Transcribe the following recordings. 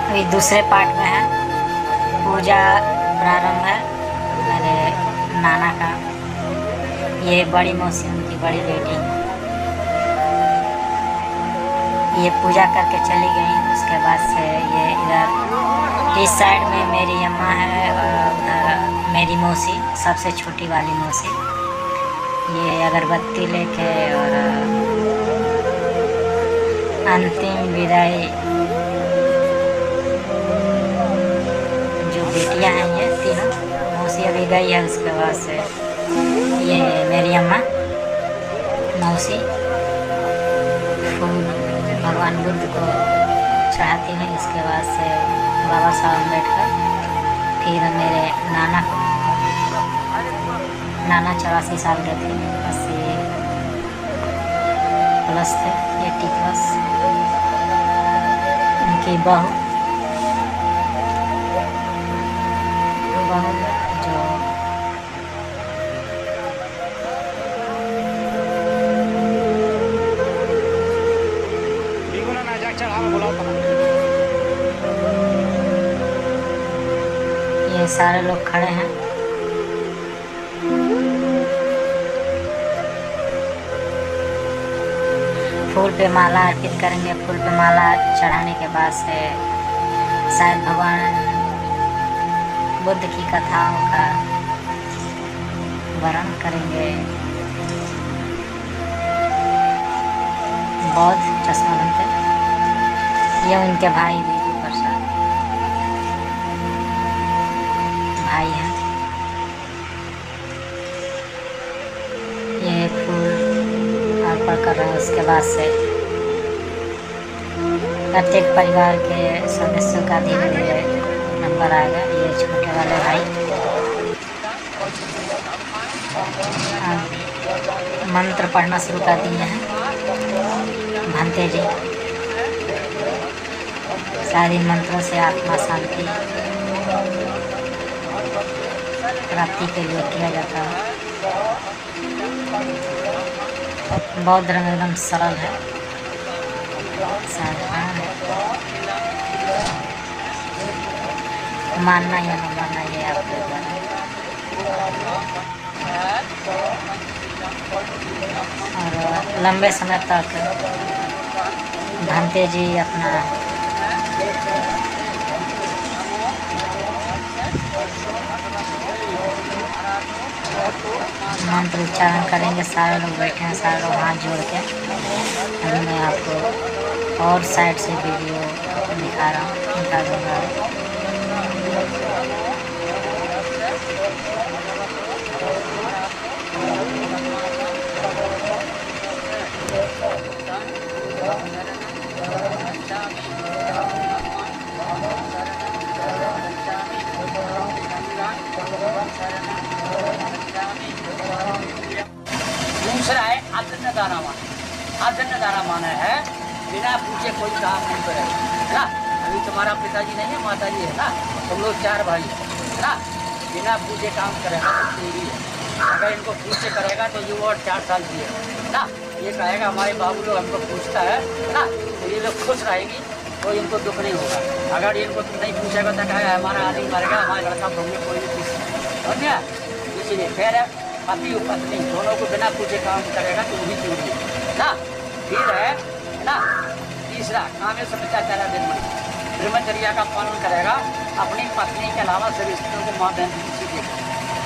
अभी दूसरे पार्ट में है। पूजा प्रारंभ है मेरे नाना का। ये बड़ी मौसी उनकी बड़ी बेटी, ये पूजा करके चली गई। उसके बाद से ये इधर इस साइड में मेरी अम्मा है और उधर मेरी मौसी, सबसे छोटी वाली मौसी। ये अगरबत्ती लेके और अंतिम विदाई। जो बेटियां हैं ये तीनों, मौसी अभी गई है। उसके बाद से ये मेरी अम्मा मौसी फूल भगवान बुद्ध को चढ़ाती हैं। इसके बाद से बाबा साहब अम्बेडकर, फिर मेरे नाना को। नाना 84 साल के थे, 80 प्लस थे, 80 प्लस। उनकी बहू जो ये सारे लोग खड़े हैं। फूल पे माला अर्पित करेंगे। फूल पे माला चढ़ाने के बाद से शायद भगवान बुद्ध की कथाओं का वर्णन करेंगे। बौद्ध चश्मा बनते, ये उनके भाई विजू प्रसाद भाई हैं। ये फूल अर्पण कर रहे हैं। उसके बाद से प्रत्येक परिवार के सदस्यों का धीरे धीरे नंबर आएगा। ये छोटे वाले भाई मंत्र पढ़ना शुरू कर दिए हैं। भंते जी, सारी मंत्रों से आत्मा शांति प्राप्ति के लिए किया जाता है। बौद्ध धर्म एकदम सरल है, साधारण है। मानना या न मानना ये आपके ऊपर है। और लंबे समय तक भंते जी अपना मंत्र उच्चारण करेंगे। सारे लोग बैठे हैं, सारे लोग हाथ जोड़ के। अभी मैं आपको और साइड से वीडियो दिखा रहा हूँ, निकालूंगा। दूसरा है आदन्न दाना मान। आदन्न दाना माना है बिना पूछे कोई काम नहीं करेगा, है ना। अभी तुम्हारा पिताजी नहीं है, माता जी है ना, तुम लोग 4 भाई है ना। बिना पूछे काम करेगा तो तेरी है। अगर इनको पूछे करेगा तो ये और 4 साल की है ना। ये कहेगा हमारे बाबू लोग हमको पूछता है ना, तो ये लोग खुश रहेगी, तो इनको दुख नहीं होगा। अगर इनको नहीं पूछेगा तो कहेगा हमारा आदमी मर गया, हमारा लड़का भूमि कोई नहीं पूछ, समझा। इसीलिए फिर पति और पत्नी दोनों को बिना पूछे काम करेगा तो वही चूड़ी ना। फिर है ना तीसरा कामे समिचाचारा ब्रह्मचर्या का पालन करेगा। अपनी पत्नी के अलावा सभी स्त्रियों को माँ बहन सीखेगा,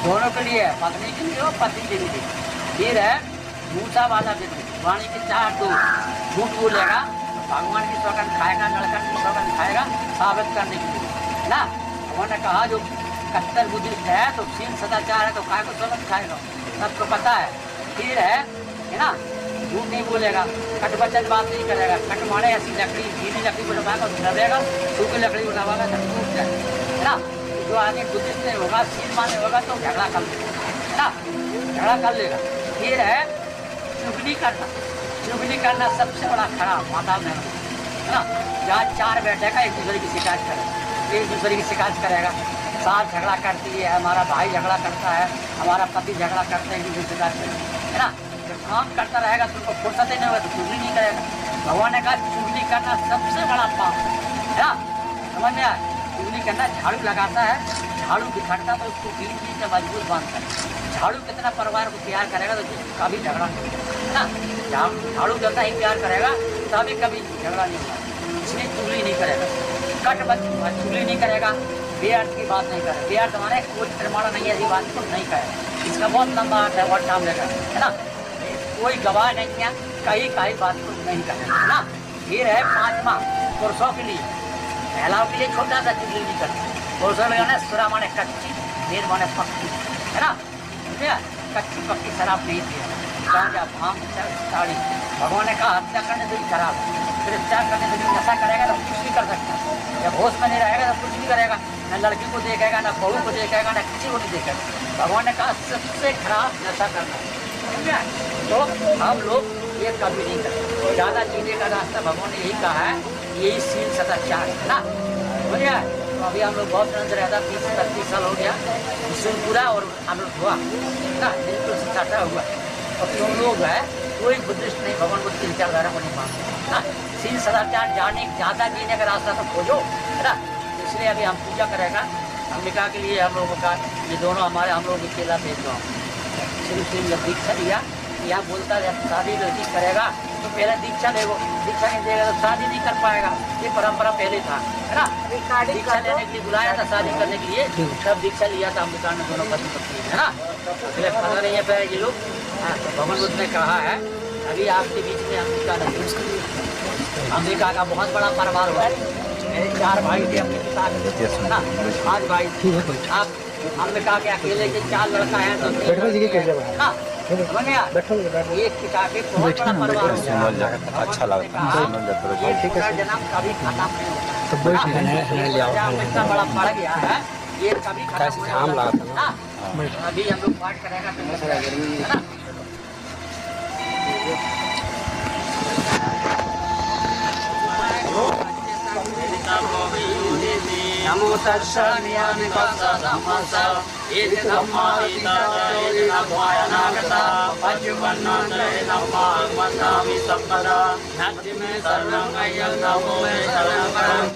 दोनों के लिए, पत्नी के लिए और पति के लिए। फिर है मूसा वाला व्यक्ति वाणी की 4 दो झूठ बोलेगा, भगवान की सौगंध खाएगा, नरकन की सौगंध खाएगा, साबित करने के लिए ना। उन्होंने कहा जो कट्टर बुद्धिस्ट है तो सीन सदाचार है तो काय को सौगंध खाएगा, सबको पता है। फिर है ना झूठ नहीं बोलेगा, कटवचन बात नहीं करेगा। कट मारे ऐसी लकड़ी, गीली लकड़ी को दबाएगा दबेगा, सूखी लकड़ी को दबाएगा तो टूट जाए, है ना। जो आदमी बुद्धिस्ट नहीं होगा, सीन माने होगा तो झगड़ा कर लेगा, है ना, झगड़ा कर लेगा। फिर है चुगली करना। चुगली करना सबसे बड़ा खराब माता बहन, है ना। जहाँ 4 बैठेगा एक दूसरे की शिकायत करेगा, एक दूसरे की शिकायत करेगा। सास झगड़ा करती है, हमारा भाई झगड़ा करता है, हमारा पति झगड़ा करते हैं, एक दूसरे शिकायत करेगा, है ना। जब काम करता रहेगा तो उनको फुर्सत ही नहीं होगा तो चुगली नहीं करेगा। भगवान ने कहा चुगली करना सबसे बड़ा पाप है ना। समझ में आया? चुगली करना, झाड़ू लगाता है, झाड़ू बिखरता तो उसको बीच बीच में मजबूत बांधता है। झाड़ू कितना परिवार को प्यार करेगा तो कभी झगड़ा नहीं होगा, है ना। झाड़ू जैसा ही प्यार करेगा तभी कभी झगड़ा नहीं होगा। इसलिए चुगली नहीं करेगा, कट मत चुगली नहीं करेगा, बेअर्थ की बात नहीं करेगा। बेअर्थ माने कोई प्रमाण नहीं है, ऐसी बात को नहीं करेगा। इसका बहुत लंबा अर्थ है, बहुत टाइम लगेगा, है ना। कोई गवाह नहीं है, कहीं कहीं बात को नहीं करेगा, है ना। फिर है पांचवा पुरुषों के लिए, महिलाओं के लिए छोटा सा चुगली नहीं करता। पुरुषों में ना सुरा माने कच्ची, देर माने पक्की, है ना। समझे? कच्ची पक्की शराब नहीं पिया, गांजा भांग साड़ी। भगवान ने कहा हत्या करने से भी खराब है, फिर हत्या करने से भी नशा करेगा तो कुछ भी कर सकता है। जब होश में नहीं रहेगा तो कुछ भी करेगा, न लड़की को देखेगा, न बहू को देखेगा, न किसी को नहीं देखेगा। भगवान ने कहा सबसे खराब नशा करना है, समझे? तो हम लोग ये कभी नहीं करते। ज़्यादा जीने का रास्ता भगवान ने यही कहा है, यही सील सदाचार है ना। बढ़िया। तो अभी हम लोग बहुत अंदर रहता, 30-35 साल हो गया इससे पूरा, और हम लोग हुआ ना बिल्कुल सच्चा हुआ। और तुम लोग है कोई बुद्धिस्ट नहीं, भगवान को 3 4 धारा को नहीं मानते ना। सील सदाचार जाने ज़्यादा जीने का रास्ता तो खोजो, है ना। इसलिए अभी हम पूजा करेगा, हम निकाह के लिए हम लोगों का ये दोनों हमारे हम लोग अकेला भेज दो। श्री जब दीक्षा लिया, यहाँ बोलता है जब शादी लड़की करेगा तो पहले दीक्षा लेगो, दीक्षा नहीं देगा तो शादी नहीं कर पाएगा। ये परंपरा पहले था, है ना। दीक्षा लेने के लिए बुलाया था, शादी करने के लिए, तब दीक्षा लिया था हम दुकान में दोनों पति पत्नी, है ना। इसलिए पता नहीं है पे ये लोग। हाँ, तो भगवान बुद्ध ने कहा है अभी आपके बीच में अमेरिका नहीं, अमेरिका का बहुत बड़ा परिवार हुआ है। मेरे 4 भाई थे अपने पिता के, है ना, 5 भाई। आप हमने कहा कि अकेले के 4 लड़का है तो ना, एक पिता के बहुत बड़ा परिवार है। अच्छा लगता है, जन्म कभी खत्म नहीं होता, इतना बड़ा पड़ गया है, ये कभी खत्म नहीं होता। अभी हम लोग पाठ करेगा तो है ना। नमो तस्सा नियमितस्सा धम्मस्सा एति धम्मादिताय नमोय नागता पञ्चमन्नाय नमः वन्दामि सम्पदा नमो मे सर्वं अयं नमो मे सर्वं